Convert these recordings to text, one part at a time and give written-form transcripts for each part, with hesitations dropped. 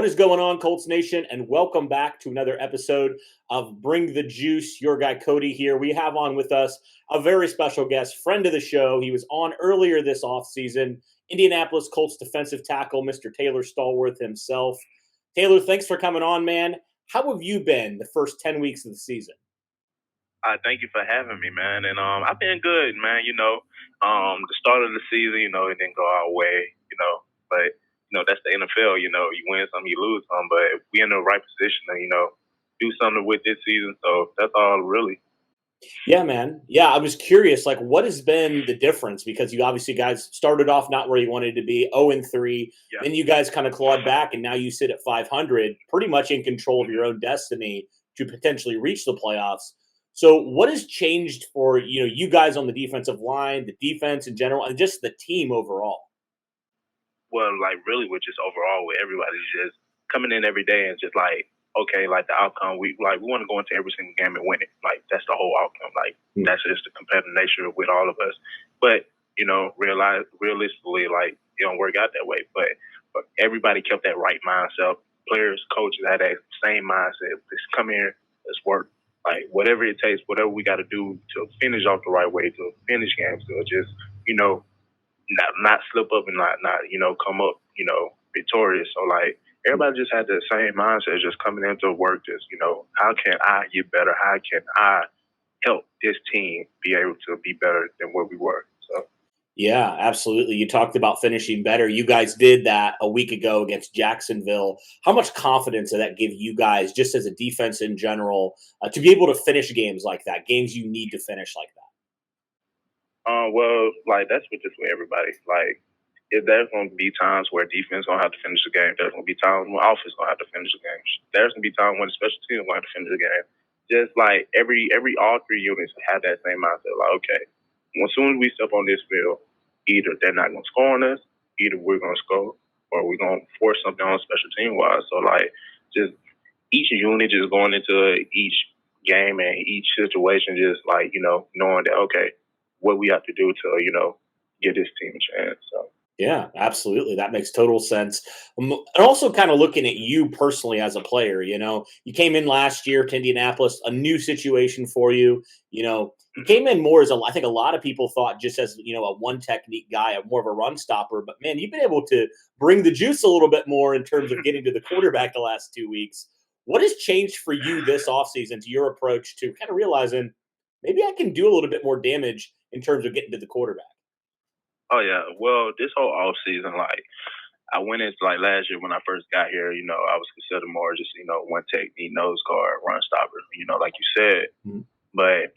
is going on, Colts Nation, and welcome back to another episode of Bring the Juice. Your guy Cody here. We have on with us a very special guest, friend of the show. He was on earlier this offseason, Indianapolis Colts defensive tackle, Mr. Taylor Stallworth himself. Taylor, thanks for coming on, man. How have you been the first 10 weeks of the season? Thank you for having me, man. And I've been good, man. The start of the season, it didn't go our way, but that's the NFL. You win some, you lose some, but we in the right position to, do something with this season. So that's all really. Yeah, man. Yeah, I was curious, what has been the difference? Because you obviously guys started off not where you wanted to be, 0-3. Yeah. Then you guys kind of clawed back, and now you sit at 500, pretty much in control of your own destiny to potentially reach the playoffs. So what has changed for, you guys on the defensive line, the defense in general, and just the team overall? Well, really with just overall with everybody just coming in every day and just okay, the outcome, we want to go into every single game and win it. That's the whole outcome. That's just the competitive nature with all of us. But, realistically, it don't work out that way. But everybody kept that right mindset. Players, coaches had that same mindset. Just come here, let's work. Whatever it takes, whatever we got to do to finish off the right way, to finish games, to just, not slip up and not come up, victorious. So, everybody just had the same mindset, just coming into work, just, how can I get better? How can I help this team be able to be better than what we were? So. Yeah, absolutely. You talked about finishing better. You guys did that a week ago against Jacksonville. How much confidence did that give you guys, just as a defense in general, to be able to finish games like that, games you need to finish like that? Well, that's just with everybody. There's going to be times where defense going to have to finish the game. There's going to be times when offense going to have to finish the game. There's going to be times when the special team going to have to finish the game. Just all three units have that same mindset. Okay, as soon as we step on this field, either they're not going to score on us, either we're going to score, or we're going to force something on special team wise. So just each unit just going into each game and each situation, just knowing that okay, what we have to do to give this team a chance. So. Yeah, absolutely. That makes total sense. And also kind of looking at you personally as a player, you came in last year to Indianapolis, a new situation for you. You came in more as I think a lot of people thought just as, a one technique guy, more of a run stopper. But man, you've been able to bring the juice a little bit more in terms of getting to the quarterback the last 2 weeks. What has changed for you this offseason to your approach to kind of realizing maybe I can do a little bit more damage in terms of getting to the quarterback? Oh, yeah. Well, this whole offseason, I went into last year when I first got here, I was considered more just, one technique, nose guard, run stopper, like you said. Mm-hmm. But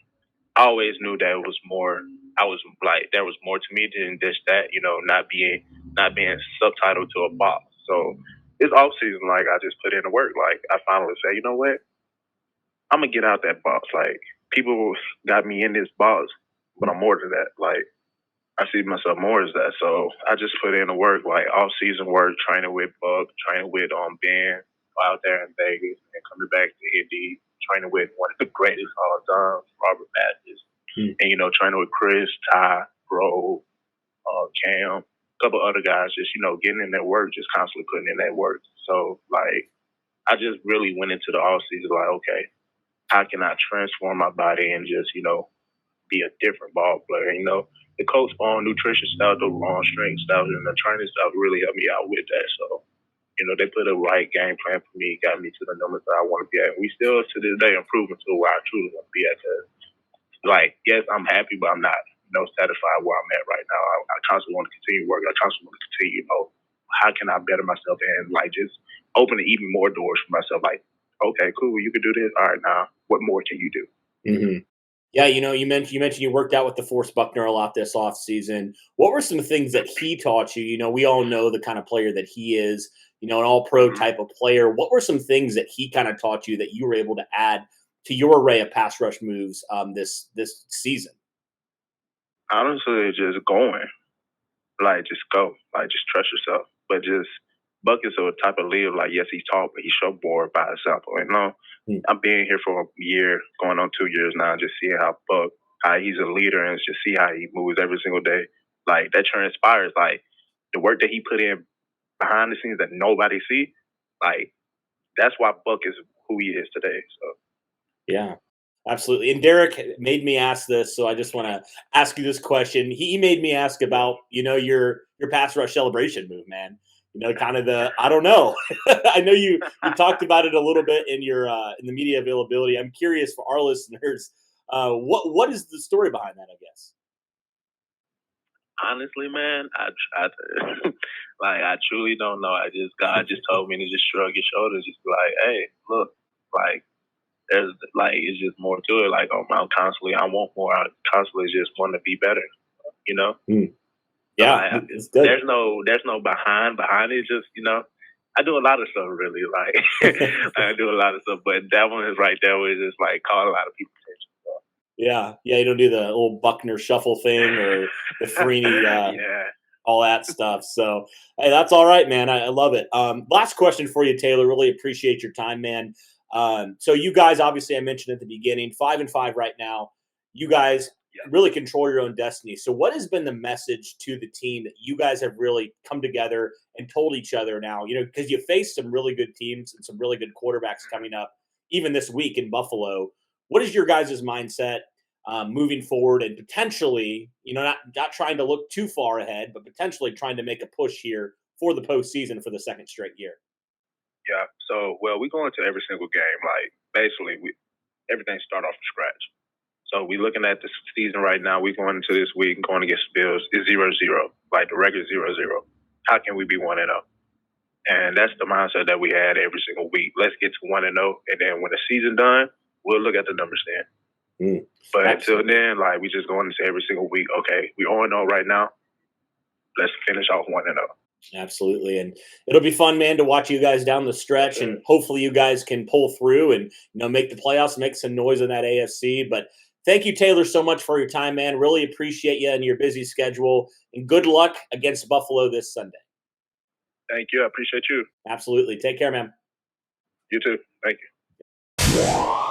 I always knew that it was more, there was more to me than just that, not being subtitled to a box. So this offseason, I just put in the work. I finally say, you know what? I'm going to get out that box. People got me in this box, but I'm more than that. I see myself more as that. So I just put in the work, off-season work, training with Buck, training with Ben out there in Vegas, and coming back to Indy, training with one of the greatest all time, Robert Mathis, and, training with Chris, Ty, Grove, Cam, a couple other guys, just, getting in that work, just constantly putting in that work. So, I just really went into the off-season okay, how can I transform my body and just, be a different ball player, The coach on nutrition style, the strength style, and the training style really helped me out with that. So, they put a right game plan for me, got me to the numbers that I want to be at. And we still, to this day, improving to where I truly want to be at. Yes, I'm happy, but I'm not, satisfied where I'm at right now. I constantly want to continue working. I constantly want to continue, how can I better myself and, just open even more doors for myself. Okay, cool, you can do this. All right, now, what more can you do? Mm-hmm. Yeah, you mentioned you worked out with DeForest Buckner a lot this offseason. What were some things that he taught you? We all know the kind of player that he is, an all-pro type of player. What were some things that he kind of taught you that you were able to add to your array of pass rush moves this season? Honestly, just going. Just go. Just trust yourself. But just Buck is a type of leader, yes, he's tall, but he's so bored by example. I've been here for a year, going on 2 years now, just seeing how Buck, how he's a leader and just see how he moves every single day. That transpires. The work that he put in behind the scenes that nobody see, Like that's why Buck is who he is today. So Yeah, absolutely. And Derek made me ask this, so I just want to ask you this question. He made me ask about, your pass rush celebration move, man. Kind of the I don't know. I know you talked about it a little bit in your in the media availability. I'm curious for our listeners, what is the story behind that? I guess. honestly, man, I like I truly don't know. God just told me to just shrug your shoulders, just be like, hey, look, like there's like it's just more to it. Like I'm constantly, I want more. I constantly just want to be better. You know. Mm. So Yeah, it's good. there's no behind it. Just I do a lot of stuff really. Like I do a lot of stuff, but that one is right there where it's just like caught a lot of people's attention. Yeah, you don't do the old Buckner shuffle thing or the Freeney, Yeah. all that stuff. So, hey, that's all right, man. I love it. Last question for you, Taylor. Really appreciate your time, man. So you guys, obviously, I mentioned at the beginning, 5-5 right now. You guys really control your own destiny. So, what has been the message to the team that you guys have really come together and told each other now? Because you face some really good teams and some really good quarterbacks coming up, even this week in Buffalo. What is your guys' mindset moving forward, and potentially, not trying to look too far ahead, but potentially trying to make a push here for the postseason for the second straight year? Yeah. So, we go into every single game like basically everything start off from scratch. So we looking at the season right now. We going into this week going against the Bills. It's 0-0, like the record 0-0. How can we be 1-0? And that's the mindset that we had every single week. Let's get to 1-0, and then when the season done, we'll look at the numbers then. But until then, like we just going into every single week. Okay, we 0-0 right now. Let's finish off 1-0. Absolutely. And it'll be fun, man, to watch you guys down the stretch, and hopefully you guys can pull through and make the playoffs, make some noise in that AFC. But thank you, Taylor, so much for your time, man. Really appreciate you and your busy schedule, and good luck against Buffalo this Sunday. Thank you. I appreciate you. Absolutely. Take care, man. You too. Thank you.